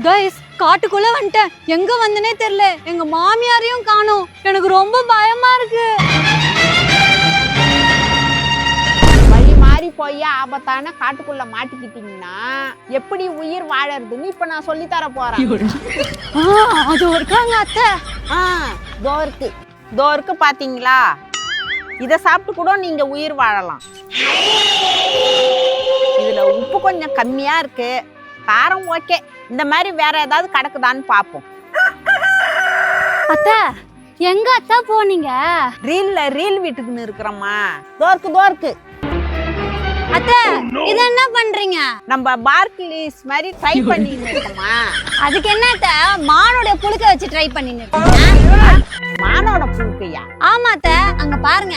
Guys காட்டுக்குள்ள வந்துட்டேன். எங்க வந்தனே தெரியல. எங்க மாமியாரையும் காணோம். எனக்கு ரொம்ப பயமா இருக்கு. வழி மாறி போய் ஆபத்தான காட்டுக்குள்ள மாட்டிக்கிட்டீங்கன்னா எப்படி உயிர் வாழறதுன்னு இப்ப நான் சொல்லி தர போறேன். அது இருக்காங்க அத்தை. தோருக்கு பாத்தீங்களா? இத சாப்பிட்டு கூட நீங்க உயிர் வாழலாம். இதுல உப்பு கொஞ்சம் கம்மியா இருக்கு, காரம் ஓகே. இந்த மாதிரி வேற ஏதாவது கிடக்குதான்னு பாப்போம். அத்தை எங்க அத்தை போனீங்க? ரீல் வீட்டுக்குன்னு இருக்கிறோமா. தோருக்கு அத்தை இது என்ன பண்றீங்க? நம்ம பார்க்லிஸ் மாதிரி ட்ரை பண்ணிட்டு இருக்கோமா. அதுக்கு என்ன அத்தை? மானோட புழுக்க வச்சு ட்ரை பண்ணிட்டு இருக்கீங்க? மானோட புழுக்கையா? ஆமா அத்தை, அங்க பாருங்க.